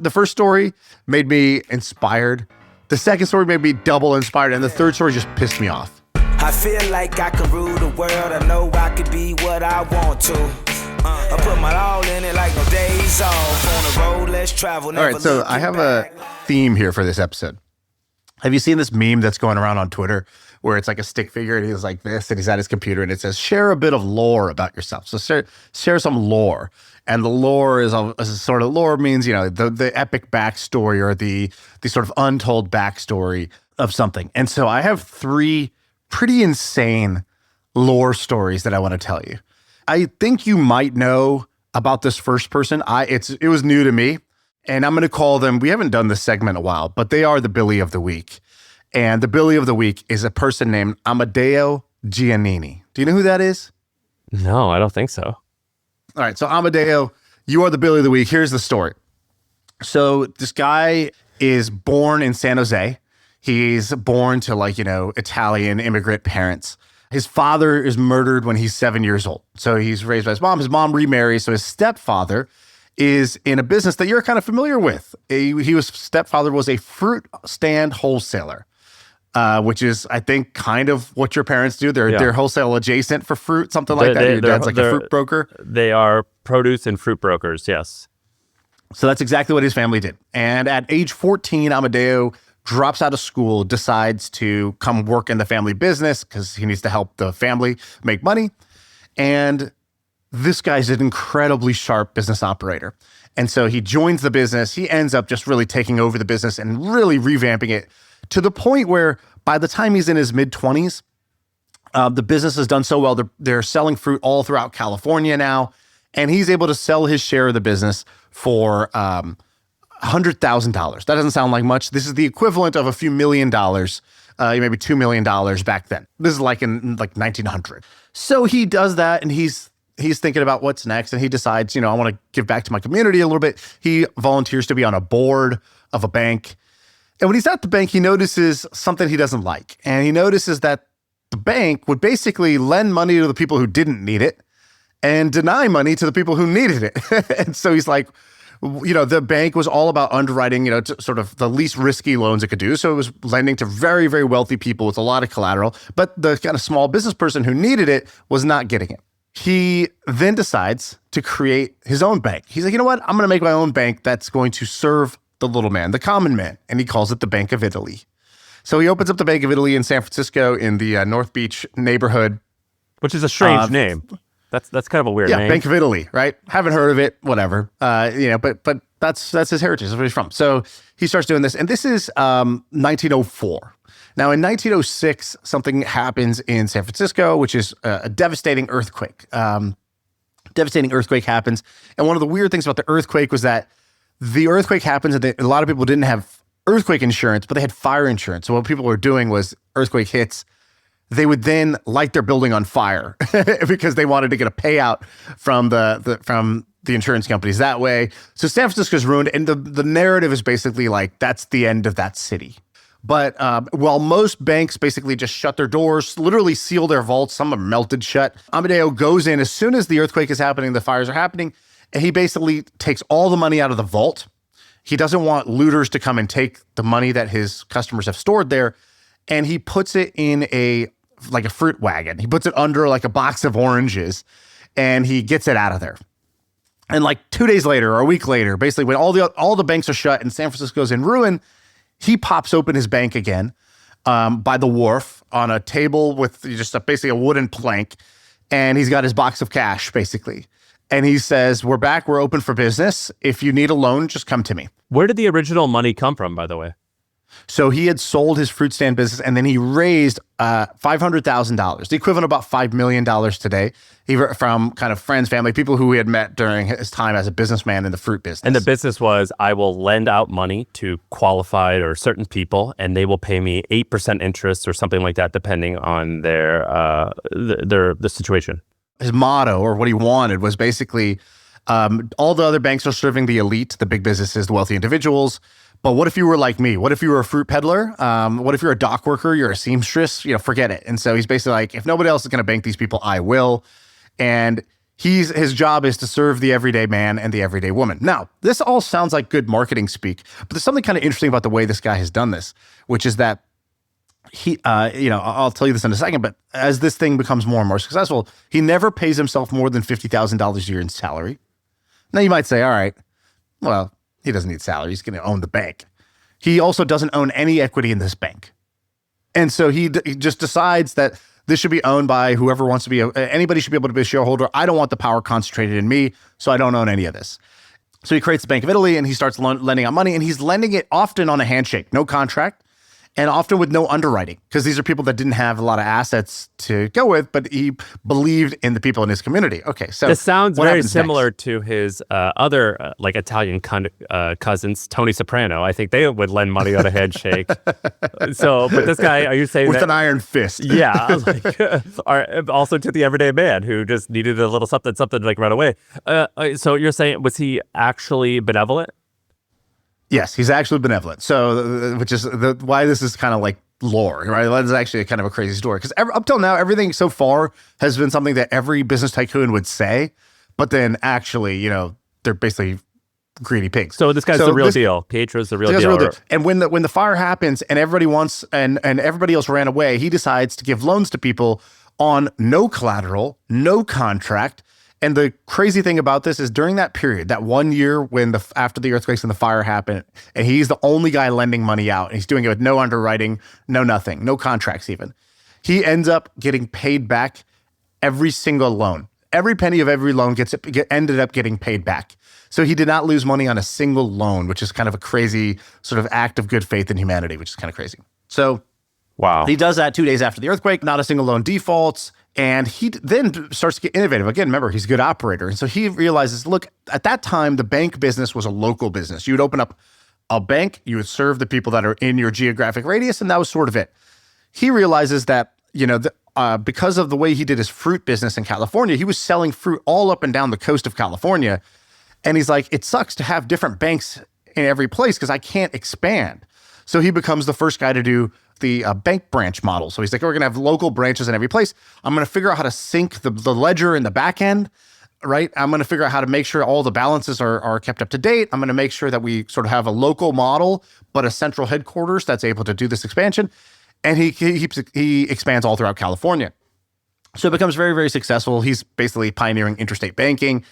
The first story made me inspired. The second story made me double inspired. And the third story just pissed me off. I feel like I can rule the world. I know I could be what I want to. I put my all in it like no days off. On the road, let's travel. All right, so I have a theme here for this episode. Have you seen this meme that's going around on Twitter where it's like a stick figure and he's like this and he's at his computer and it says, share a bit of lore about yourself. So share some lore. And the lore is sort of lore means, the epic backstory or the sort of untold backstory of something. And so I have 3 pretty insane lore stories that I want to tell you. I think you might know about this first person. It was new to me. And I'm going to call them, we haven't done this segment in a while, but they are the Billy of the Week. And the Billy of the Week is a person named Amadeo Giannini. Do you know who that is? No, I don't think so. All right, so Amadeo, you are the Billy of the Week. Here's the story. So this guy is born in San Jose. He's born to Italian immigrant parents. His father is murdered when he's 7 years old. So he's raised by his mom. His mom remarries. So his stepfather is in a business that you're kind of familiar with. Stepfather was a fruit stand wholesaler, which is, I think, kind of what your parents do. They're wholesale adjacent for fruit, something like that. Your dad's like a fruit broker. They are produce and fruit brokers, yes. So that's exactly what his family did. And at age 14, Amadeo drops out of school, decides to come work in the family business because he needs to help the family make money. And this guy's an incredibly sharp business operator. And so he joins the business. He ends up just really taking over the business and really revamping it to the point where by the time he's in his mid-20s, the business has done so well. They're selling fruit all throughout California now. And he's able to sell his share of the business for $100,000. That doesn't sound like much. This is the equivalent of a few $1 million, maybe $2 million back then. This is like in 1900. So he does that and he's thinking about what's next, and he decides, I want to give back to my community a little bit. He volunteers to be on a board of a bank. And when he's at the bank, he notices something he doesn't like. And he notices that the bank would basically lend money to the people who didn't need it and deny money to the people who needed it. And so he's like, the bank was all about underwriting, sort of the least risky loans it could do. So it was lending to very, very wealthy people with a lot of collateral. But the kind of small business person who needed it was not getting it. He then decides to create his own bank. He's like, you know what? I'm going to make my own bank that's going to serve the little man, the common man. And he calls it the Bank of Italy. So he opens up the Bank of Italy in San Francisco in the North Beach neighborhood. Which is a strange name. That's kind of a weird name. Yeah, Bank of Italy, right? Haven't heard of it, whatever. But that's his heritage. That's where he's from. So he starts doing this. And this is 1904. Now, in 1906, something happens in San Francisco, which is a devastating earthquake. Devastating earthquake happens. And one of the weird things about the earthquake was that the earthquake happens and a lot of people didn't have earthquake insurance, but they had fire insurance. So what people were doing was earthquake hits, they would then light their building on fire because they wanted to get a payout from the insurance companies that way. So San Francisco's ruined. And the narrative is basically like, that's the end of that city. But while most banks basically just shut their doors, literally seal their vaults, some are melted shut, Amadeo goes in as soon as the earthquake is happening, the fires are happening, and he basically takes all the money out of the vault. He doesn't want looters to come and take the money that his customers have stored there, and he puts it in a fruit wagon. He puts it under like a box of oranges, and he gets it out of there. And like 2 days later or a week later, basically when all the banks are shut and San Francisco's in ruin, he pops open his bank again by the wharf on a table with just basically a wooden plank. And he's got his box of cash, basically. And he says, we're back. We're open for business. If you need a loan, just come to me. Where did the original money come from, by the way? So he had sold his fruit stand business, and then he raised $500,000, the equivalent of about $5 million today, from kind of friends, family, people who he had met during his time as a businessman in the fruit business. And the business was, I will lend out money to qualified or certain people, and they will pay me 8% interest or something like that, depending on the situation. His motto, or what he wanted, was basically all the other banks are serving the elite, the big businesses, the wealthy individuals. But what if you were like me? What if you were a fruit peddler? What if you're a dock worker? You're a seamstress? Forget it. And so he's basically like, if nobody else is going to bank these people, I will. And His job is to serve the everyday man and the everyday woman. Now, this all sounds like good marketing speak, but there's something kind of interesting about the way this guy has done this, which is that he, I'll tell you this in a second, but as this thing becomes more and more successful, he never pays himself more than $50,000 a year in salary. Now you might say, all right, well, he doesn't need salary. He's going to own the bank. He also doesn't own any equity in this bank. And so he just decides that this should be owned by whoever wants to be, anybody should be able to be a shareholder. I don't want the power concentrated in me, so I don't own any of this. So he creates the Bank of Italy and he starts lending out money, and he's lending it often on a handshake, no contract, and often with no underwriting, because these are people that didn't have a lot of assets to go with, but he believed in the people in his community. Okay, so this sounds very similar to his other Italian cousins, Tony Soprano. I think they would lend money on a handshake. So, but this guy, are you saying with an iron fist? Yeah, also to the everyday man who just needed a little something to like run away. So you're saying, was he actually benevolent? Yes, he's actually benevolent. So, which is why this is kind of like lore, right? That's actually kind of a crazy story, because up till now, everything so far has been something that every business tycoon would say, but then actually, they're basically greedy pigs. So this guy's the real deal. Pietro's the real deal. And when the fire happens and everybody wants and everybody else ran away, he decides to give loans to people on no collateral, no contract. And the crazy thing about this is during that period, that 1 year when after the earthquakes and the fire happened, and he's the only guy lending money out, and he's doing it with no underwriting, no nothing, no contracts even. He ends up getting paid back every single loan. Every penny of every loan ended up getting paid back. So he did not lose money on a single loan, which is kind of a crazy sort of act of good faith in humanity, which is kind of crazy. So wow, he does that 2 days after the earthquake, not a single loan defaults. And he then starts to get innovative. Again, remember, he's a good operator. And so he realizes, look, at that time, the bank business was a local business. You would open up a bank, you would serve the people that are in your geographic radius, and that was sort of it. He realizes that, because of the way he did his fruit business in California, he was selling fruit all up and down the coast of California. And he's like, it sucks to have different banks in every place because I can't expand. So he becomes the first guy to do the bank branch model. So he's like, we're going to have local branches in every place. I'm going to figure out how to sync the ledger in the back end, right? I'm going to figure out how to make sure all the balances are kept up to date. I'm going to make sure that we sort of have a local model, but a central headquarters that's able to do this expansion. And he expands all throughout California. So it becomes very, very successful. He's basically pioneering interstate banking.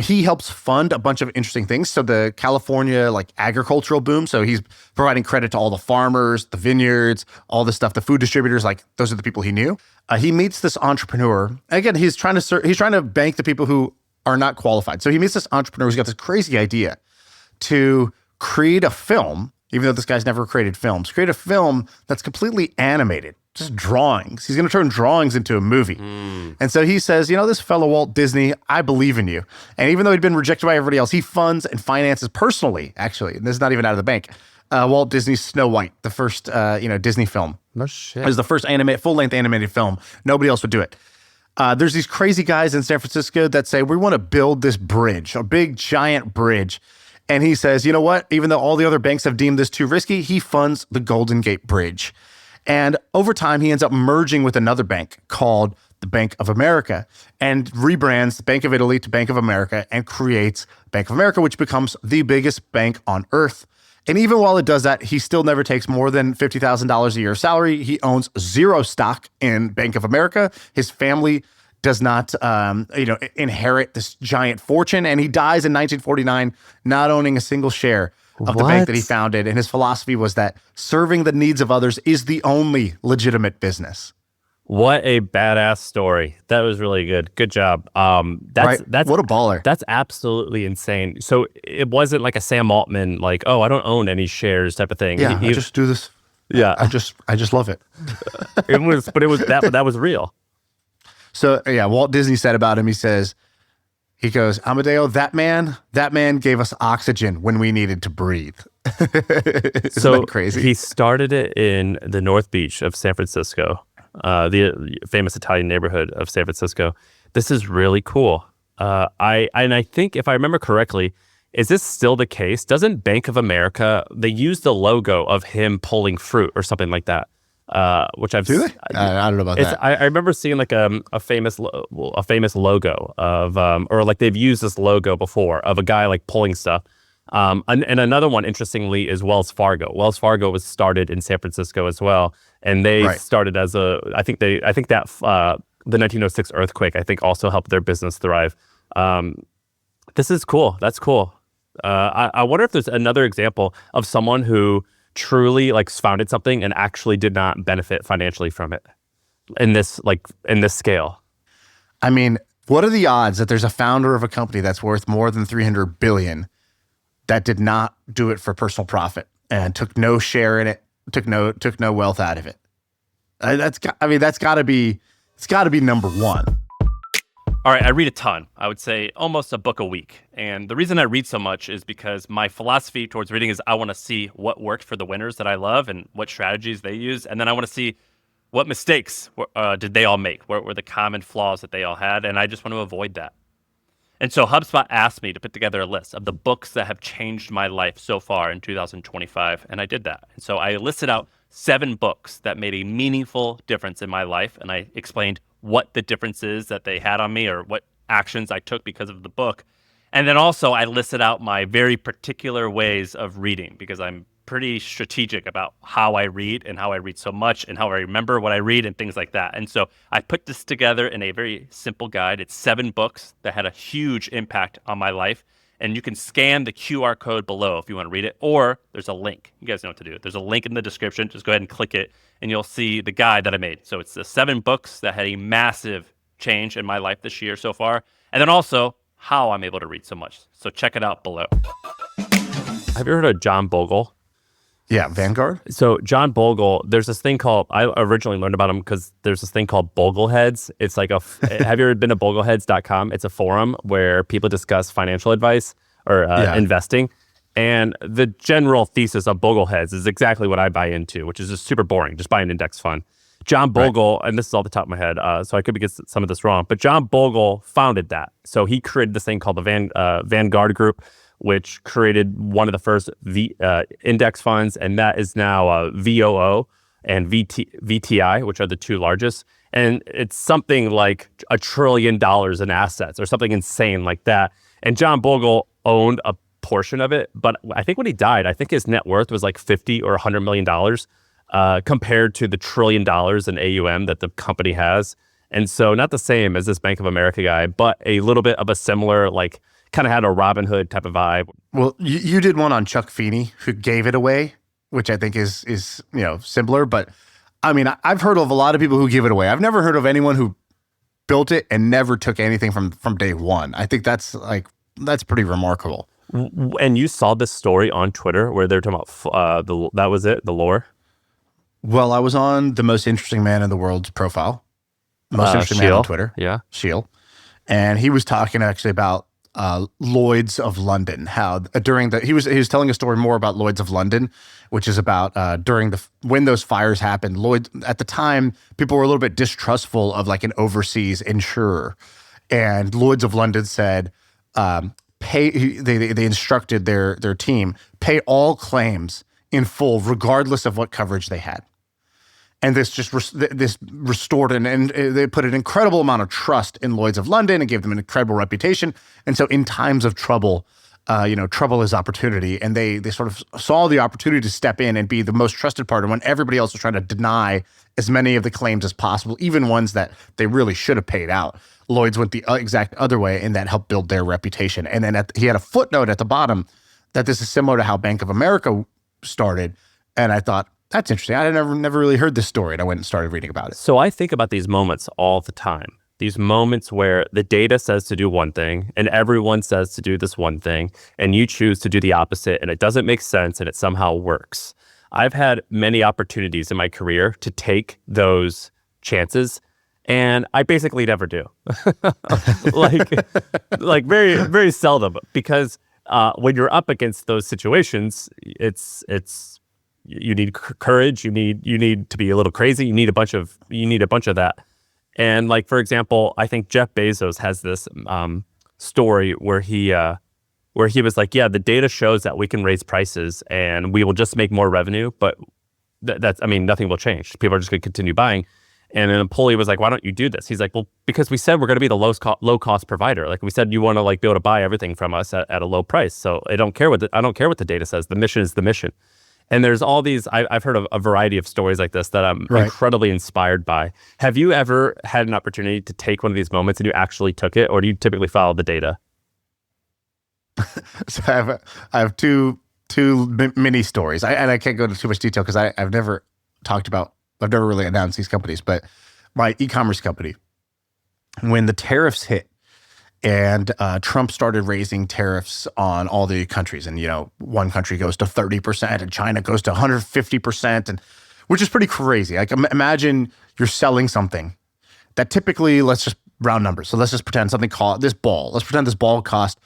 He helps fund a bunch of interesting things. So the California agricultural boom. So he's providing credit to all the farmers, the vineyards, all this stuff, the food distributors. Those are the people he knew. He meets this entrepreneur. Again, he's trying to bank the people who are not qualified. So he meets this entrepreneur who's got this crazy idea to create a film, even though this guy's never created films, create a film that's completely animated. Just drawings. He's going to turn drawings into a movie. And so he says, this fellow Walt Disney, I believe in you. And even though he'd been rejected by everybody else, he funds and finances personally, actually, and this is not even out of the bank, Walt Disney's Snow White, the first, Disney film. No shit. It was the first full-length animated film. Nobody else would do it. There's these crazy guys in San Francisco that say, we want to build this bridge, a big, giant bridge. And he says, you know what? Even though all the other banks have deemed this too risky, he funds the Golden Gate Bridge. And over time, he ends up merging with another bank called the Bank of America and rebrands the Bank of Italy to Bank of America and creates Bank of America, which becomes the biggest bank on earth. And even while it does that, he still never takes more than $50,000 a year salary. He owns zero stock in Bank of America. His family does not, inherit this giant fortune. And he dies in 1949, not owning a single share of the bank that he founded. And his philosophy was that serving the needs of others is the only legitimate business. What a badass story. That was really good. Good job. That's what a baller. That's absolutely insane. So it wasn't like a Sam Altman, I don't own any shares type of thing. Yeah, I just do this. Yeah. I just love it. That was real. So yeah, Walt Disney said about him, he goes, Amadeo, that man gave us oxygen when we needed to breathe. Isn't that crazy? He started it in the North Beach of San Francisco, the famous Italian neighborhood of San Francisco. This is really cool. I think if I remember correctly, is this still the case? Doesn't Bank of America, they use the logo of him pulling fruit or something like that? which I've Do they? I don't know about that. I remember seeing like a famous logo of or like they've used this logo before of a guy like pulling stuff. And another one, interestingly, is Wells Fargo. Wells Fargo was started in San Francisco as well, and they started as I think that the 1906 earthquake, I think, also helped their business thrive. This is cool. That's cool. I wonder if there's another example of someone who truly like founded something and actually did not benefit financially from it in this scale. I mean, what are the odds that there's a founder of a company that's worth more than $300 billion that did not do it for personal profit and took no share in it, took no wealth out of it? It's got to be number one. All right, I read a ton. I would say almost a book a week. And the reason I read so much is because my philosophy towards reading is I want to see what worked for the winners that I love and what strategies they use. And then I want to see what mistakes did they all make? What were the common flaws that they all had? And I just want to avoid that. And so HubSpot asked me to put together a list of the books that have changed my life so far in 2025. And I did that. And so I listed out 7 books that made a meaningful difference in my life. And I explained what the difference is that they had on me or what actions I took because of the book. And then also I listed out my very particular ways of reading because I'm pretty strategic about how I read and how I read so much and how I remember what I read and things like that. And so I put this together in a very simple guide. It's 7 books that had a huge impact on my life. And you can scan the QR code below if you want to read it, or there's a link. You guys know what to do. There's a link in the description. Just go ahead and click it, and you'll see the guide that I made. So it's the 7 books that had a massive change in my life this year so far, and then also how I'm able to read so much. So check it out below. Have you heard of John Bogle? Yeah, Vanguard. So John Bogle, there's this thing called, I originally learned about him because there's this thing called Bogleheads. It's like have you ever been to bogleheads.com? It's a forum where people discuss financial advice or investing. And the general thesis of Bogleheads is exactly what I buy into, which is just super boring. Just buy an index fund. John Bogle, and this is off the top of my head, so I could get some of this wrong, but John Bogle founded that. So he created this thing called the Vanguard Group, which created one of the first index funds, and that is now VOO and VTI, which are the 2 largest. And it's something like $1 trillion in assets or something insane like that. And John Bogle owned a portion of it, but I think when he died, I think his net worth was like $50 or $100 million compared to the $1 trillion in AUM that the company has. And so not the same as this Bank of America guy, but a little bit of a similar, like, kind of had a Robin Hood type of vibe. Well, you did one on Chuck Feeney, who gave it away, which I think is similar. But I mean, I've heard of a lot of people who give it away. I've never heard of anyone who built it and never took anything from day one. I think that's pretty remarkable. And you saw this story on Twitter where they're talking about the lore. Well, I was on the most interesting man in the world's profile, most interesting man on Twitter. Yeah, Shiel, and he was talking actually about Lloyd's of London. How he was telling a story more about Lloyd's of London, which is about when those fires happened. Lloyd, at the time, people were a little bit distrustful of like an overseas insurer, and Lloyd's of London said, they instructed their team, pay all claims in full, regardless of what coverage they had. And this just restored and they put an incredible amount of trust in Lloyd's of London and gave them an incredible reputation. And so in times of trouble, trouble is opportunity. And they sort of saw the opportunity to step in and be the most trusted partner when everybody else was trying to deny as many of the claims as possible, even ones that they really should have paid out. Lloyd's went the exact other way, and that helped build their reputation. And then he had a footnote at the bottom that this is similar to how Bank of America started. And I thought, that's interesting. I never really heard this story, and I went and started reading about it. So I think about these moments all the time. These moments where the data says to do one thing, and everyone says to do this one thing, and you choose to do the opposite, and it doesn't make sense, and it somehow works. I've had many opportunities in my career to take those chances, and I basically never do. like very, very seldom, because when you're up against those situations, it's you need courage. You need to be a little crazy. You need a bunch of that. And like, for example, I think Jeff Bezos has this story where he was like, yeah, the data shows that we can raise prices and we will just make more revenue, but nothing will change. People are just going to continue buying. And an employee was like, why don't you do this? He's like, well, because we said we're going to be the low cost provider. Like we said, you want to like be able to buy everything from us at a low price. So I don't care what the data says. The mission is the mission. And there's all these, I've heard of a variety of stories like this that I'm incredibly inspired by. Have you ever had an opportunity to take one of these moments and you actually took it, or do you typically follow the data? So I have two mini stories, and I can't go into too much detail because I've never really announced these companies, but my e-commerce company, when the tariffs hit and Trump started raising tariffs on all the countries, and one country goes to 30% and China goes to 150%, and which is pretty crazy. Like imagine you're selling something that typically, let's just round numbers. So let's just pretend something called this ball. Let's pretend this ball cost,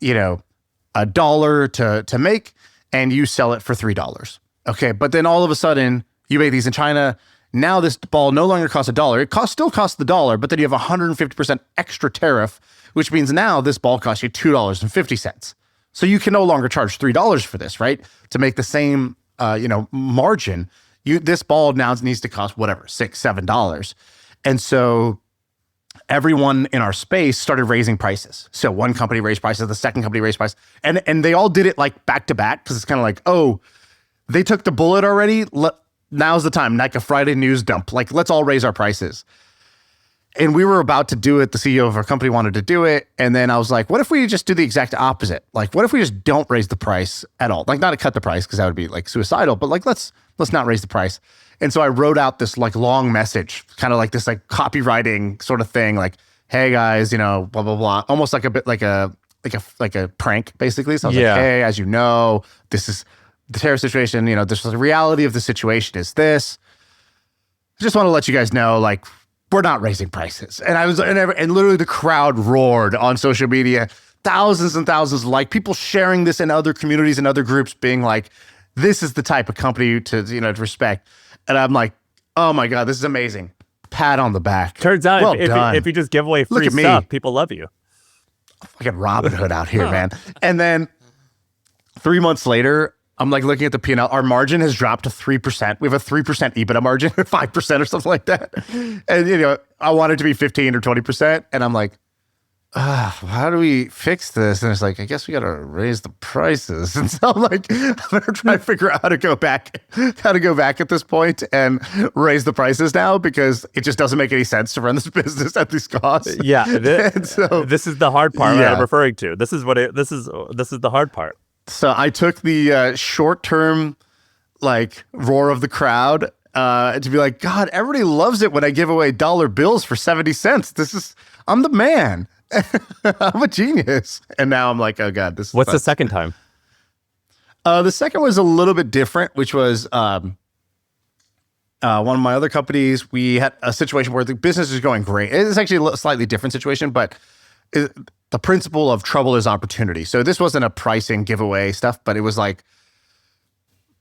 $1 to make, and you sell it for $3. Okay, but then all of a sudden you make these in China. Now this ball no longer costs $1. It still costs the dollar, but then you have 150% extra tariff, which means now this ball costs you $2.50. So you can no longer charge $3 for this, right? To make the same, margin, this ball now needs to cost whatever, $6, $7. And so everyone in our space started raising prices. So one company raised prices, the second company raised prices, and they all did it like back to back, because it's kind of like, oh, they took the bullet already. Now's the time, like a Friday news dump. Like, let's all raise our prices. And we were about to do it. The CEO of our company wanted to do it. And then I was like, what if we just do the exact opposite? Like, what if we just don't raise the price at all? Like, not to cut the price, because that would be like suicidal, but like, let's not raise the price. And so I wrote out this like long message, kind of like this like copywriting sort of thing, like, hey guys, blah, blah, blah. Almost like a bit like a prank, basically. So I was like, hey, as you know, this is the tariff situation, this is the reality of the situation is this. I just want to let you guys know, like, we're not raising prices. And literally the crowd roared on social media, thousands and thousands of like people sharing this in other communities and other groups, being like, this is the type of company to respect. And I'm like, oh my God, this is amazing. Pat on the back. Turns out well if you just give away free stuff, people love you. Fucking Robin Hood out here, man. And then 3 months later, I'm like looking at the P&L. Our margin has dropped to 3%. We have a 3% EBITDA margin, 5% or something like that. And, I want it to be 15 or 20%. And I'm like, how do we fix this? And it's like, I guess we got to raise the prices. And so I'm like, I'm going to try to figure out how to go back at this point and raise the prices now, because it just doesn't make any sense to run this business at these costs. Yeah. This is the hard part that I'm referring to. This is the hard part. So I took the short-term like roar of the crowd to be like, God, everybody loves it when I give away dollar bills for 70 cents. I'm the man. I'm a genius. And now I'm like, oh God, this is What's the second time? The second was a little bit different, which was one of my other companies. We had a situation where the business is going great. It's actually a slightly different situation, but the principle of trouble is opportunity. So this wasn't a pricing giveaway stuff, but it was like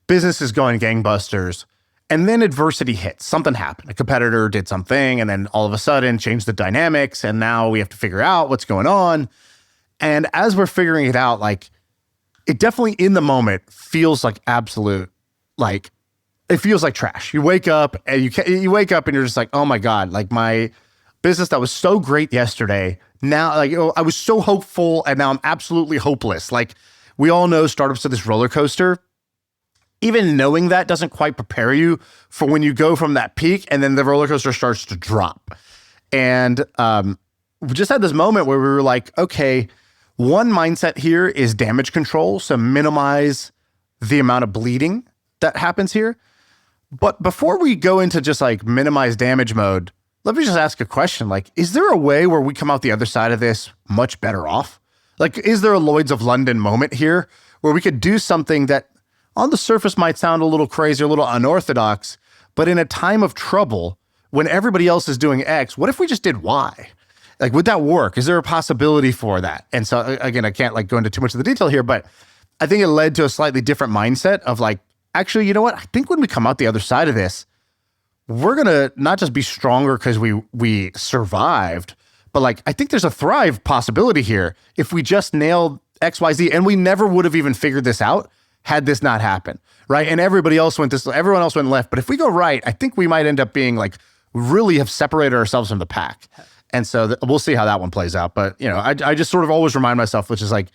business is going gangbusters, and then adversity hits. Something happened. A competitor did something, and then all of a sudden changed the dynamics, and now we have to figure out what's going on. And as we're figuring it out, like, it definitely in the moment feels like absolute, like, it feels like trash. You wake up and you wake up and you're just like, oh my God, like my business that was so great yesterday, now, like, I was so hopeful, and now I'm absolutely hopeless. Like, we all know startups are this roller coaster. Even knowing that doesn't quite prepare you for when you go from that peak and then the roller coaster starts to drop. And we just had this moment where we were like, okay, one mindset here is damage control, so minimize the amount of bleeding that happens here. But before we go into just like minimize damage mode, let me just ask a question. Like, is there a way where we come out the other side of this much better off? Like, is there a Lloyd's of London moment here where we could do something that on the surface might sound a little crazy, a little unorthodox, but in a time of trouble, when everybody else is doing X, what if we just did Y? Like, would that work? Is there a possibility for that? And so again, I can't like go into too much of the detail here, but I think it led to a slightly different mindset of like, actually, you know what? I think when we come out the other side of this, we're going to not just be stronger because we survived, but like, I think there's a thrive possibility here. If we just nailed X, Y, Z, and we never would have even figured this out had this not happened, right? And everyone else went left. But if we go right, I think we might end up being like, really have separated ourselves from the pack. And so we'll see how that one plays out. But, I just sort of always remind myself, which is like,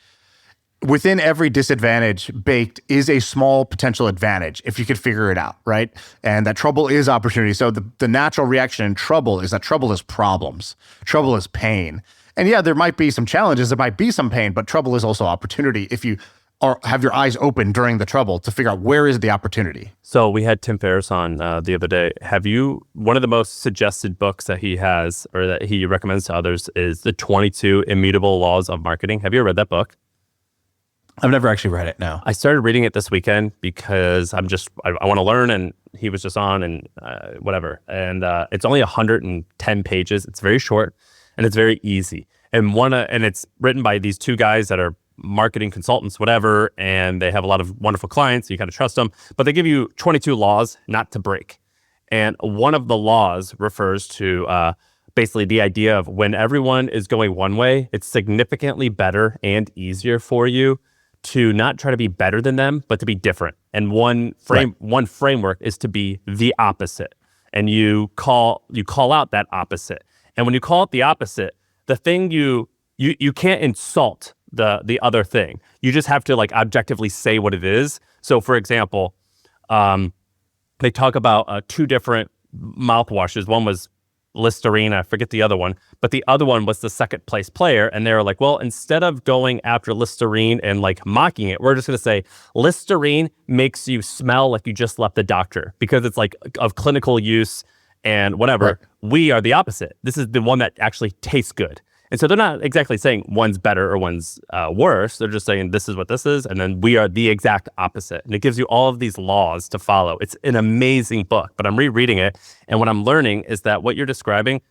within every disadvantage baked is a small potential advantage if you could figure it out, right? And that trouble is opportunity. So the natural reaction in trouble is that trouble is problems. Trouble is pain. And yeah, there might be some challenges, there might be some pain, but trouble is also opportunity if you have your eyes open during the trouble to figure out where is the opportunity. So we had Tim Ferriss on the other day. One of the most suggested books that he has or that he recommends to others is The 22 Immutable Laws of Marketing. Have you ever read that book? I've never actually read it, no. I started reading it this weekend because I want to learn, and he was just on and whatever. And it's only 110 pages. It's very short and it's very easy. And it's written by these two guys that are marketing consultants, whatever, and they have a lot of wonderful clients, so you kind of trust them. But they give you 22 laws not to break. And one of the laws refers to basically the idea of when everyone is going one way, it's significantly better and easier for you to not try to be better than them, but to be different. And one framework is to be the opposite. And you call out that opposite. And when you call it the opposite, the thing you can't insult the other thing. You just have to like objectively say what it is. So for example, they talk about two different mouthwashes. One was Listerine, I forget the other one, but the other one was the second place player. And they were like, well, instead of going after Listerine and like mocking it, we're just going to say Listerine makes you smell like you just left the doctor because it's like of clinical use and whatever. Right. We are the opposite. This is the one that actually tastes good. And so they're not exactly saying one's better or one's worse. They're just saying this is what this is. And then we are the exact opposite. And it gives you all of these laws to follow. It's an amazing book, but I'm rereading it. And what I'm learning is that what you're describing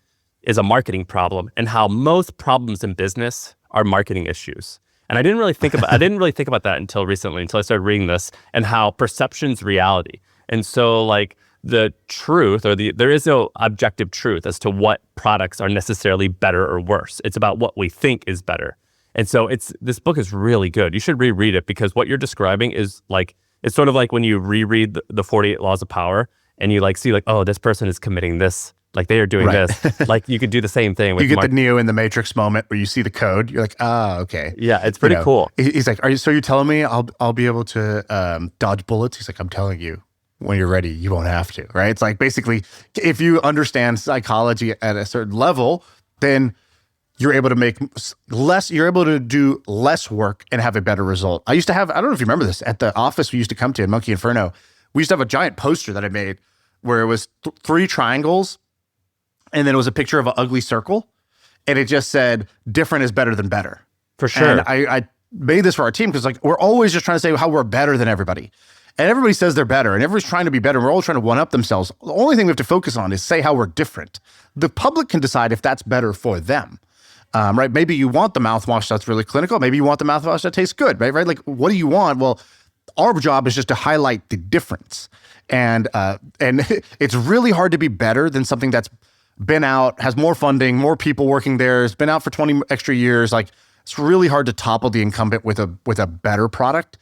is a marketing problem and how most problems in business are marketing issues. And I didn't really think about that until recently, until I started reading this, and how perception's reality. And so like the truth there is no objective truth as to what products are necessarily better or worse. It's about what we think is better. And so this book is really good. You should reread it because what you're describing is like, it's sort of like when you reread the 48 Laws of Power and you like see like, oh, this person is committing this, like they are doing this. Like you could do the same thing with you get the Neo in the Matrix moment where you see the code. You're like, okay. Yeah, it's pretty cool. He's like, so you're telling me I'll be able to dodge bullets? He's like, I'm telling you. When you're ready, you won't have to, right? It's like basically, if you understand psychology at a certain level, then you're able to make less, you're able to do less work and have a better result. I used to have, I don't know if you remember this, at the office we used to come to in Monkey Inferno, we used to have a giant poster that I made where it was 3 triangles and then it was a picture of an ugly circle and it just said, different is better than better. For sure. And I made this for our team because like we're always just trying to say how we're better than everybody. And everybody says they're better, and everybody's trying to be better, and we're all trying to one-up themselves. The only thing we have to focus on is say how we're different. The public can decide if that's better for them, right? Maybe you want the mouthwash that's really clinical. Maybe you want the mouthwash that tastes good, right? Like, what do you want? Well, our job is just to highlight the difference. And it's really hard to be better than something that's been out, has more funding, more people working there, has been out for 20 extra years. Like, it's really hard to topple the incumbent with a better product,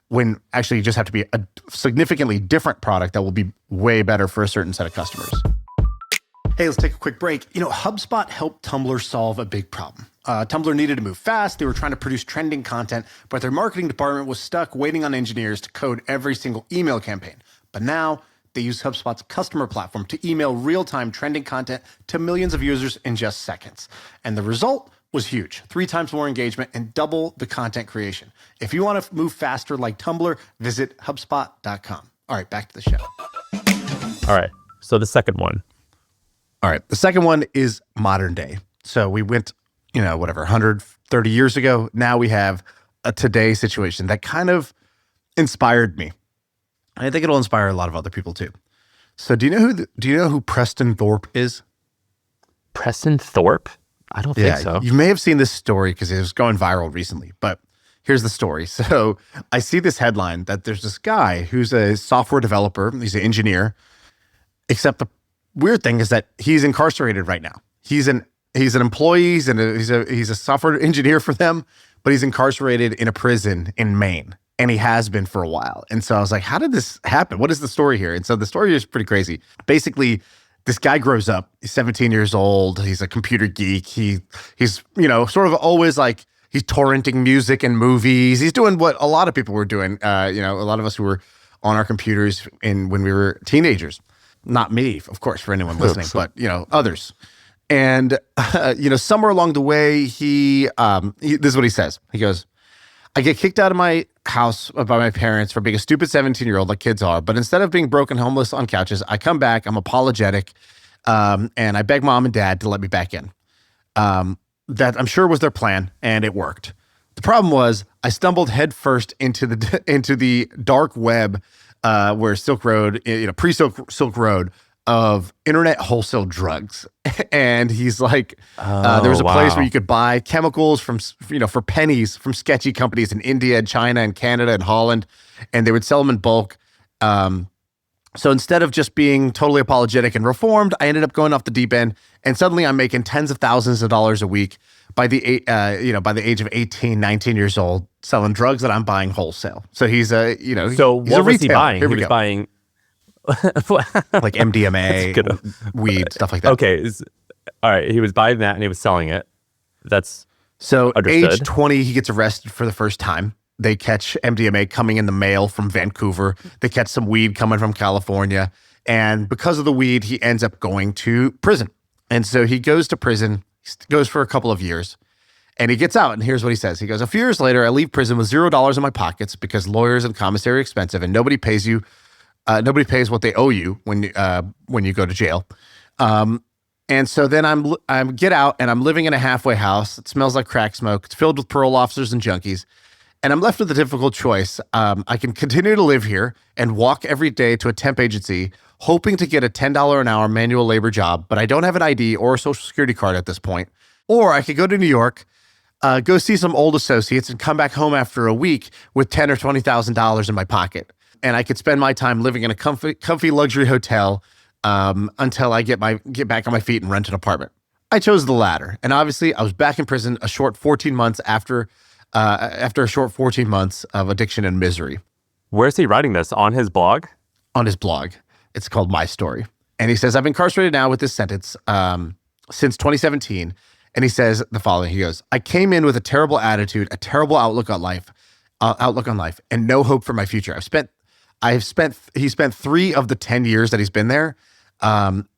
when actually you just have to be a significantly different product that will be way better for a certain set of customers. Hey, let's take a quick break. HubSpot helped Tumblr solve a big problem. Tumblr needed to move fast. They were trying to produce trending content, but their marketing department was stuck waiting on engineers to code every single email campaign. But now they use HubSpot's customer platform to email real-time trending content to millions of users in just seconds. And the result was huge. 3 times more engagement and double the content creation. If you want to move faster like Tumblr, visit HubSpot.com. All right, back to the show. All right, so the second one. All right, the second one is modern day. So we went, 130 years ago. Now we have a today situation that kind of inspired me. I think it'll inspire a lot of other people too. So do you know who Preston Thorpe is? Preston Thorpe? I don't think so. You may have seen this story because it was going viral recently, but here's the story. So I see this headline that there's this guy who's a software developer. He's an engineer, except the weird thing is that he's incarcerated right now. He's an employee, he's a software engineer for them, but he's incarcerated in a prison in Maine. and he has been for a while. And so I was like, how did this happen? What is the story here? And so the story is pretty crazy. Basically, this guy grows up. He's 17 years old. He's a computer geek. He's sort of always like, he's torrenting music and movies. He's doing what a lot of people were doing. A lot of us who were on our computers when we were teenagers. Not me, of course, for anyone listening, but others. And somewhere along the way, this is what he says. He goes, I get kicked out of my house by my parents for being a stupid 17-year-old like kids are. But instead of being broken homeless on couches, I come back, I'm apologetic, and I beg mom and dad to let me back in. That I'm sure was their plan, and it worked. The problem was I stumbled headfirst into the dark web, where Silk Road, pre-Silk Road, of internet wholesale drugs. And he's like, there was a place where you could buy chemicals for pennies from sketchy companies in India and China and Canada and Holland, and they would sell them in bulk. So instead of just being totally apologetic and reformed, I ended up going off the deep end, and suddenly I'm making tens of thousands of dollars a week by the age of 18, 19 years old, selling drugs that I'm buying wholesale. So he's So what was he buying? He was buying like MDMA, weed, stuff like that. Okay. All right. He was buying that and he was selling it. That's so understood. Age 20, he gets arrested for the first time. They catch MDMA coming in the mail from Vancouver. They catch some weed coming from California. And because of the weed, he ends up going to prison. And so he goes to prison, goes for a couple of years, and he gets out. And here's what he says. He goes, a few years later, I leave prison with $0 in my pockets because lawyers and commissary are expensive and nobody pays Nobody pays what they owe you when you go to jail. And so then I get out and I'm living in a halfway house. It smells like crack smoke. It's filled with parole officers and junkies. And I'm left with a difficult choice. I can continue to live here and walk every day to a temp agency, hoping to get a $10 an hour manual labor job, but I don't have an ID or a social security card at this point. Or I could go to New York, go see some old associates and come back home after a week with $10,000 or $20,000 in my pocket. And I could spend my time living in a comfy luxury hotel until I get back on my feet and rent an apartment. I chose the latter. And obviously I was back in prison a short 14 months after a short 14 months of addiction and misery. Where's he writing this? On his blog? On his blog. It's called My Story. And he says, I've been incarcerated now with this sentence since 2017. And he says the following. He goes, I came in with a terrible attitude, a terrible outlook on life, and no hope for my future. He spent 3 of the 10 years that he's been there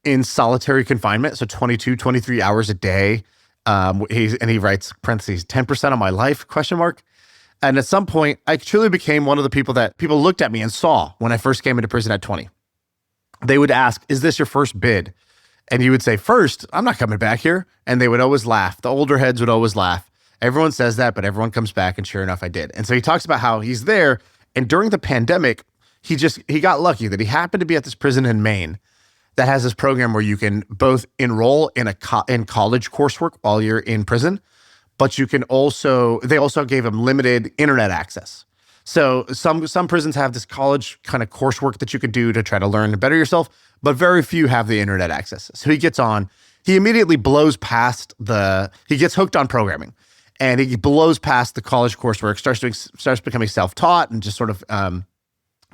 in solitary confinement. So 22, 23 hours a day. He writes, parentheses, 10% of my life, ? And at some point, I truly became one of the people that people looked at me and saw when I first came into prison at 20. They would ask, is this your first bid? And you would say, first, I'm not coming back here. And they would always laugh. The older heads would always laugh. Everyone says that, but everyone comes back. And sure enough, I did. And so he talks about how he's there. And during the pandemic, he got lucky that he happened to be at this prison in Maine that has this program where you can both enroll in college coursework while you're in prison, but they also gave him limited internet access. So some prisons have this college kind of coursework that you could do to try to learn and better yourself, but very few have the internet access. So he gets on, he immediately blows past he gets hooked on programming, and he blows past the college coursework, starts becoming self-taught, and just sort of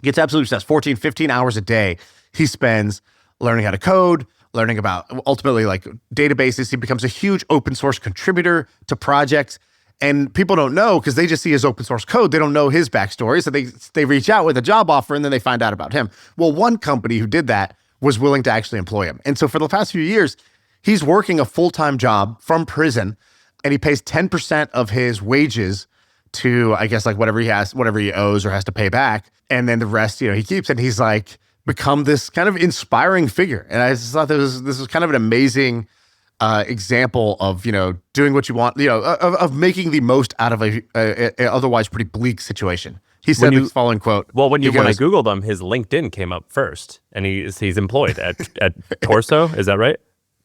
gets absolutely obsessed. 14, 15 hours a day he spends learning how to code, learning about ultimately like databases. He becomes a huge open source contributor to projects. And people don't know because they just see his open source code. They don't know his backstory. So they reach out with a job offer and then they find out about him. Well, one company who did that was willing to actually employ him. And so for the past few years, he's working a full-time job from prison, and he pays 10% of his wages to, I guess, like whatever he owes or has to pay back. And then the rest, he keeps it. He's like become this kind of inspiring figure. And I just thought this was kind of an amazing example of, doing what you want, of making the most out of a otherwise pretty bleak situation. He said the following quote. Well, when I Googled him, his LinkedIn came up first, and he's employed at Torso. Is that right?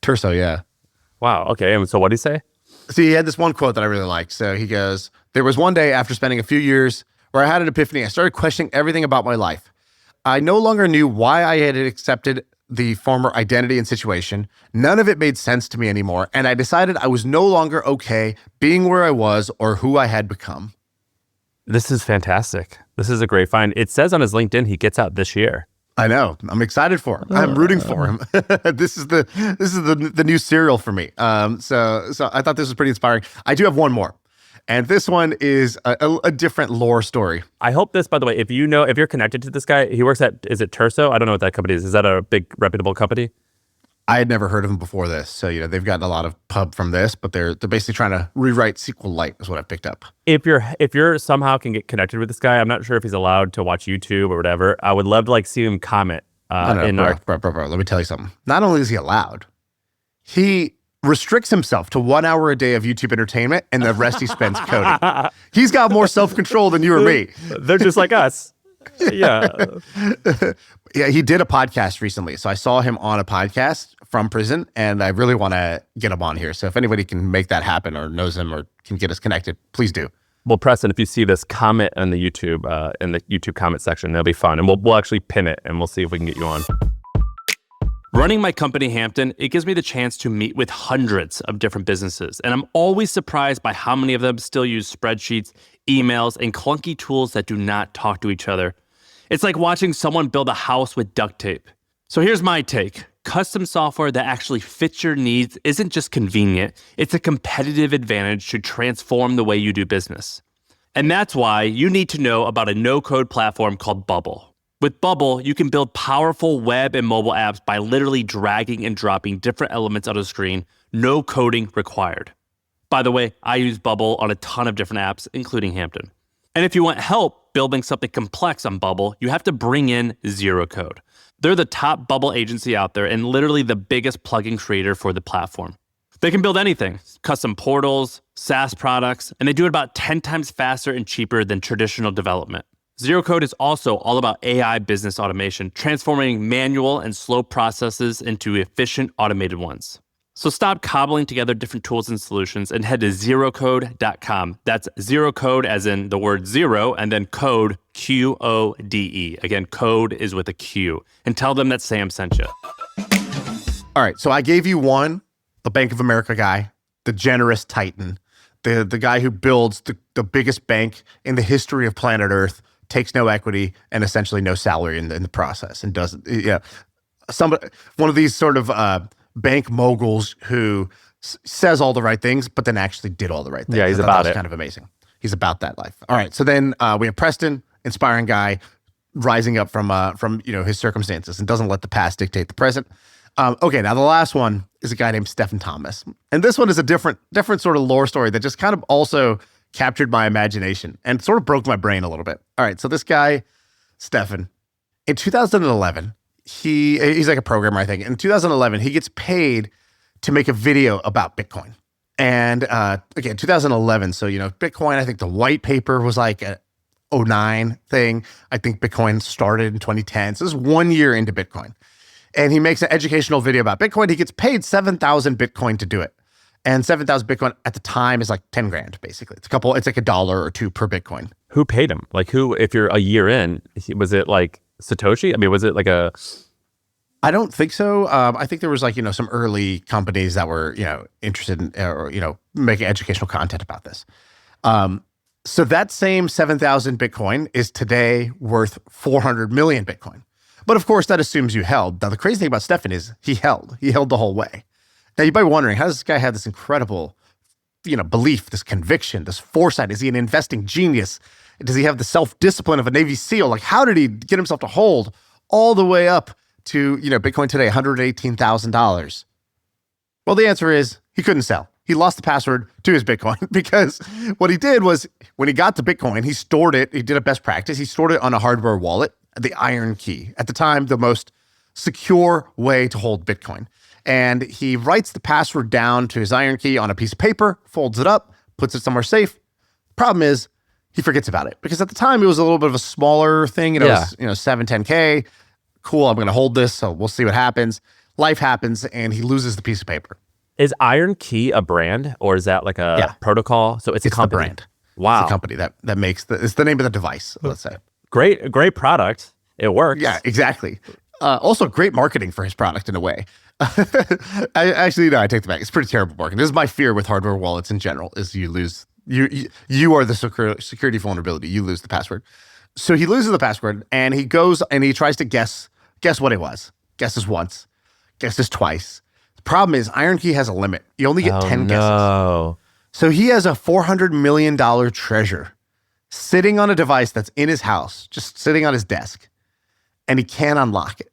Torso, yeah. Wow. Okay. And so what did he say? See, he had this one quote that I really liked. So he goes, there was one day after spending a few years where I had an epiphany. I started questioning everything about my life. I no longer knew why I had accepted the former identity and situation. None of it made sense to me anymore. And I decided I was no longer okay being where I was or who I had become. This is fantastic. This is a great find. It says on his LinkedIn he gets out this year. I know. I'm excited for him. I'm rooting for him. This is the new serial for me. So I thought this was pretty inspiring. I do have one more, and this one is a different lore story. I hope this, by the way, if you're connected to this guy, he works at, is it Terso? I don't know what that company is. Is that a big reputable company? I had never heard of him before this, so they've gotten a lot of pub from this, but they're basically trying to rewrite SQLite is what I've picked up. If you're somehow can get connected with this guy, I'm not sure if he's allowed to watch YouTube or whatever. I would love to see him comment. Bro, let me tell you something. Not only is he allowed, he restricts himself to 1 hour a day of YouTube entertainment, and the rest he spends coding. He's got more self-control than you or me. They're just like us. Yeah. Yeah, he did a podcast recently. So I saw him on a podcast from prison, and I really want to get him on here. So if anybody can make that happen or knows him or can get us connected, please do. Well, Preston, if you see this, comment in the YouTube comment section. It'll be fun. And we'll actually pin it, and we'll see if we can get you on. Running my company, Hampton, it gives me the chance to meet with hundreds of different businesses. And I'm always surprised by how many of them still use spreadsheets, emails, and clunky tools that do not talk to each other. It's like watching someone build a house with duct tape. So here's my take. Custom software that actually fits your needs isn't just convenient, it's a competitive advantage to transform the way you do business. And that's why you need to know about a no-code platform called Bubble. With Bubble, you can build powerful web and mobile apps by literally dragging and dropping different elements on a screen, no coding required. By the way, I use Bubble on a ton of different apps, including Hampton. And if you want help building something complex on Bubble, you have to bring in Zero Code. They're the top Bubble agency out there and literally the biggest plugin creator for the platform. They can build anything, custom portals, SaaS products, and they do it about 10 times faster and cheaper than traditional development. Zero Code is also all about AI business automation, transforming manual and slow processes into efficient automated ones. So stop cobbling together different tools and solutions and head to zerocode.com. That's zero code as in the word zero and then code, Q-O-D-E. Again, code is with a Q. And tell them that Sam sent you. All right, so I gave you one, the Bank of America guy, the generous titan, the guy who builds the biggest bank in the history of planet Earth, takes no equity and essentially no salary in the process, and doesn't, one of these sort of bank moguls who says all the right things, but then actually did all the right things. Yeah, he's about it. Kind of amazing. He's about that life. All right, so then we have Preston, inspiring guy, rising up from his circumstances and doesn't let the past dictate the present. Okay, now the last one is a guy named Stefan Thomas, and this one is a different sort of lore story that just kind of also captured my imagination and sort of broke my brain a little bit. All right, so this guy, Stefan, in 2011, he's like a programmer, I think. In 2011, he gets paid to make a video about Bitcoin. And again, 2011, so, Bitcoin, I think the white paper was like a 2009 thing. I think Bitcoin started in 2010. So this is 1 year into Bitcoin. And he makes an educational video about Bitcoin. He gets paid 7,000 Bitcoin to do it. And 7,000 Bitcoin at the time is like 10 grand, basically. It's like $1 or $2 per Bitcoin. Who paid him? Like who, if you're a year in, was it like Satoshi? I mean, was it like a... I don't think so. I think there was some early companies that were, interested in, or, making educational content about this. So that same 7,000 Bitcoin is today worth 400 million Bitcoin. But of course, that assumes you held. Now, the crazy thing about Stefan is he held the whole way. Now, you might be wondering, how does this guy have this incredible, belief, this conviction, this foresight? Is he an investing genius? Does he have the self-discipline of a Navy SEAL? Like, how did he get himself to hold all the way up to, Bitcoin today, $118,000? Well, the answer is he couldn't sell. He lost the password to his Bitcoin because what he did was when he got the Bitcoin, he stored it. He did a best practice. He stored it on a hardware wallet, the Iron Key. At the time, the most secure way to hold Bitcoin. And he writes the password down to his Iron Key on a piece of paper, folds it up, puts it somewhere safe. Problem is, he forgets about it because at the time it was a little bit of a smaller thing. It was 7, 10K. Cool, I'm going to hold this, so we'll see what happens. Life happens, and he loses the piece of paper. Is Iron Key a brand, or is that like a protocol? So it's a company. The brand. Wow. It's a company that makes it's the name of the device, let's say. Great product. It works. Yeah, exactly. Also great marketing for his product in a way. I take the back. It's pretty terrible marketing. This is my fear with hardware wallets in general, is you lose, you are the security vulnerability. You lose the password. So he loses the password and he goes and he tries to guess what it was. Guesses once, guesses twice. The problem is IronKey has a limit. You only get 10 guesses. So he has a $400 million treasure sitting on a device that's in his house, just sitting on his desk, and he can't unlock it.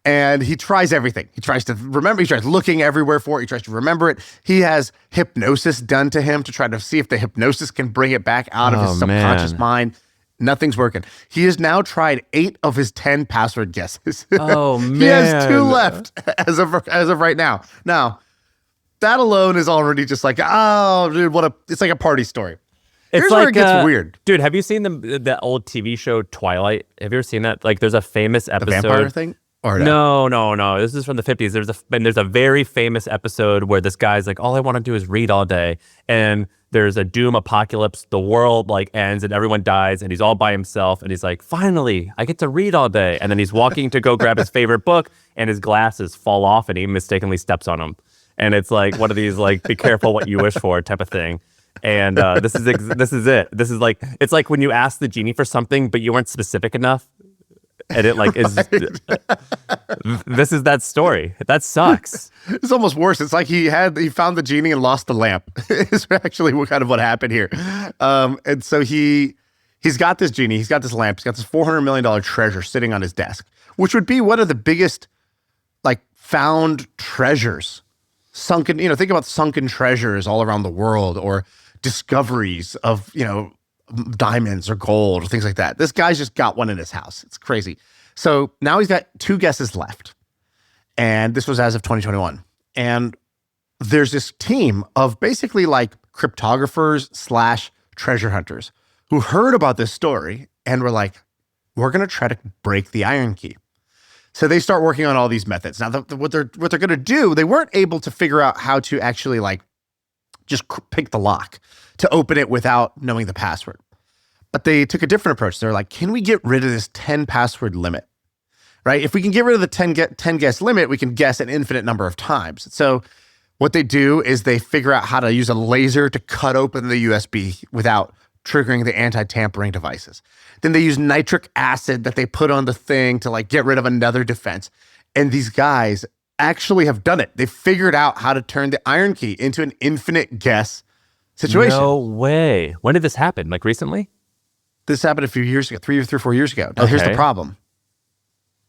And he tries everything. He tries to remember. He tries looking everywhere for it. He tries to remember it. He has hypnosis done to him to try to see if the hypnosis can bring it back out of his subconscious mind. Nothing's working. He has now tried 8 of his 10 password guesses. Oh, man. He has 2 left as of right now. Now, that alone is already just like, oh, dude, it's like a party story. Here's where it gets weird. Dude, have you seen the old TV show Twilight? Have you ever seen that? Like, there's a famous episode. The vampire thing? Or No. This is from the 50s. There's a very famous episode where this guy's like, all I want to do is read all day. And there's a doom apocalypse. The world like ends and everyone dies and he's all by himself. And he's like, finally, I get to read all day. And then he's walking to go grab his favorite book and his glasses fall off and he mistakenly steps on them. And it's like one of these like, be careful what you wish for type of thing. And this is it. This is like, it's like when you ask the genie for something, but you weren't specific enough. And it like is, this is that story. That sucks. It's almost worse. It's like he found the genie and lost the lamp. Is actually what happened here. And so he's got this genie, he's got this lamp, he's got this $400 million treasure sitting on his desk, which would be one of the biggest like found treasures, sunken. Think about sunken treasures all around the world, or discoveries of diamonds or gold or things like that. This guy's just got one in his house. It's crazy. So now he's got 2 guesses left. And this was as of 2021. And there's this team of basically like cryptographers / treasure hunters who heard about this story and were like, we're going to try to break the IronKey. So they start working on all these methods. Now, what they're going to do, they weren't able to figure out how to actually like just pick the lock to open it without knowing the password. But they took a different approach. They're like, can we get rid of this 10 password limit? Right? If we can get rid of the 10 guess limit, we can guess an infinite number of times. So what they do is they figure out how to use a laser to cut open the USB without triggering the anti-tampering devices. Then they use nitric acid that they put on the thing to like get rid of another defense. And these guys actually have done it. They figured out how to turn the IronKey into an infinite guess situation. No way. When did this happen? Like recently? This happened a few years ago, 3 or 4 years ago. Now, here's the problem.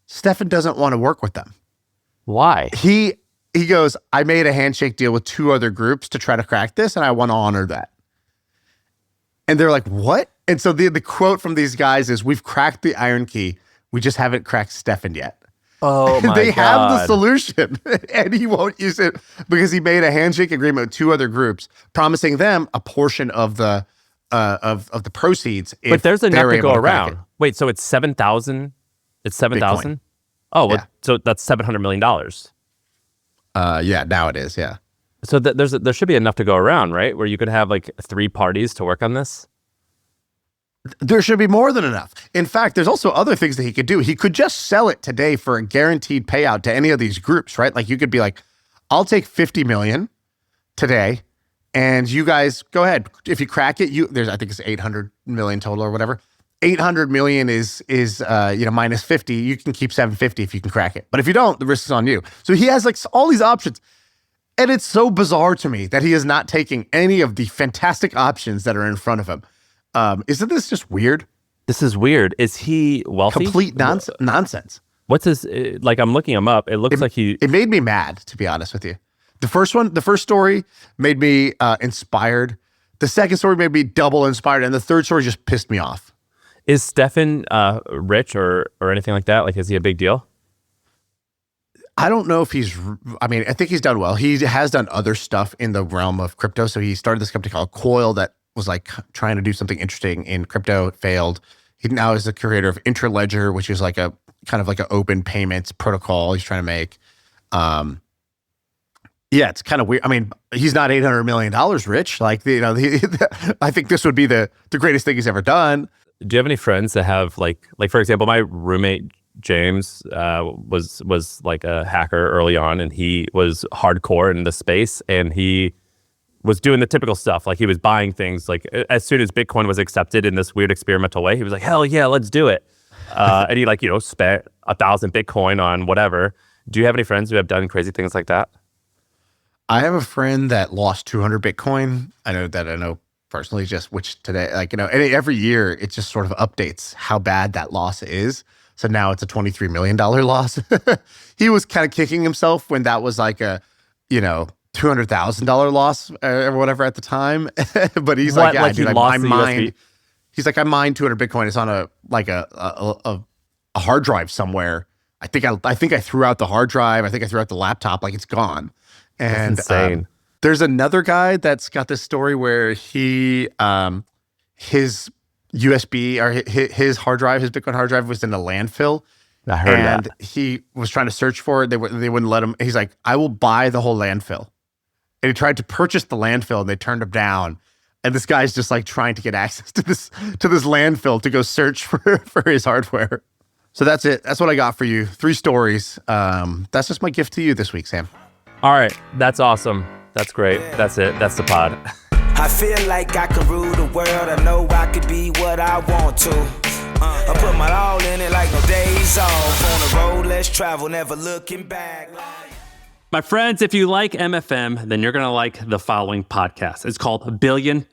Stefan doesn't want to work with them. Why? He goes, I made a handshake deal with 2 other groups to try to crack this, and I want to honor that. And they're like, what? And so the quote from these guys is, we've cracked the IronKey. We just haven't cracked Stefan yet. Oh, my They God. have the solution, and he won't use it because he made a handshake agreement with 2 other groups, promising them a portion of the proceeds. But there's enough to go around. It. Wait, so it's 7,000? It's 7,000? Oh, well, yeah. So that's $700 million. Yeah, now it is, yeah. So there should be enough to go around, right? Where you could have like 3 parties to work on this? There should be more than enough. In fact, there's also other things that he could do. He could just sell it today for a guaranteed payout to any of these groups, right? Like you could be like, I'll take 50 million today, and you guys go ahead. If you crack it, I think it's 800 million total or whatever. 800 million is minus 50. You can keep 750 if you can crack it. But if you don't, the risk is on you. So he has like all these options. And it's so bizarre to me that he is not taking any of the fantastic options that are in front of him. Isn't this just weird? This is weird. Is he wealthy? Complete nonsense. What's his, like I'm looking him up. It looks like he... It made me mad, to be honest with you. The first story made me inspired. The second story made me double inspired. And the third story just pissed me off. Is Stefan rich or anything like that? Like, is he a big deal? I don't know if I think he's done well. He has done other stuff in the realm of crypto. So he started this company called Coil that was like trying to do something interesting in crypto. It failed. He now is the creator of Interledger, which is like a kind of like an open payments protocol he's trying to make. Yeah, it's kind of weird. I mean, he's not $800 million rich. Like, I think this would be the greatest thing he's ever done. Do you have any friends that have like for example, my roommate James was like a hacker early on, and he was hardcore in the space, and he was doing the typical stuff. Like he was buying things. Like as soon as Bitcoin was accepted in this weird experimental way, he was like, hell yeah, let's do it. And he spent 1,000 Bitcoin on whatever. Do you have any friends who have done crazy things like that? I have a friend that lost 200 Bitcoin. I know personally, which today, and every year it just sort of updates how bad that loss is. So now it's a $23 million loss. He was kind of kicking himself when that was like a, $200,000 loss or whatever at the time. But he's like, yeah, dude, I mined. He's like, I mined 200 Bitcoin. It's on a hard drive somewhere. I think I threw out the hard drive. I think I threw out the laptop. Like it's gone. And that's insane. There's another guy that's got this story where he his USB or his hard drive, his Bitcoin hard drive was in a landfill. I heard that. And he was trying to search for it. They wouldn't let him. He's like, I will buy the whole landfill. And he tried to purchase the landfill and they turned him down. And this guy's just like trying to get access to this landfill to go search for his hardware. So that's it. That's what I got for you. 3 stories. That's just my gift to you this week, Sam. All right. That's awesome. That's great. That's it. That's the pod. I feel like I can rule the world. I know I could be what I want to. I put my all in it like no days off. On the road, let's travel, never looking back. My friends, if you like MFM, then you're going to like the following podcast. It's called $1 Billion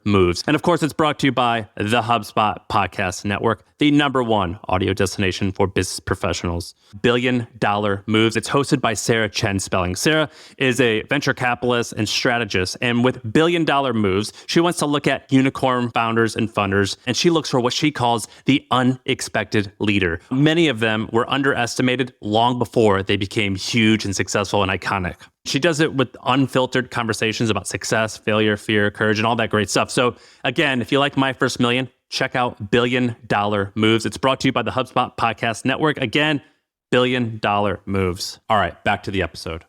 Moves. And of course, it's brought to you by the HubSpot Podcast Network, the #1 audio destination for business professionals. $1 Billion Moves. It's hosted by Sarah Chen Spelling. Sarah is a venture capitalist and strategist. And with $1 Billion Moves, she wants to look at unicorn founders and funders. And she looks for what she calls the unexpected leader. Many of them were underestimated long before they became huge and successful and iconic. She does it with unfiltered conversations about success, failure, fear, courage, and all that great stuff. So again, if you like My First Million, check out $1 Billion Moves. It's brought to you by the HubSpot Podcast Network. Again, $1 Billion Moves. All right, back to the episode.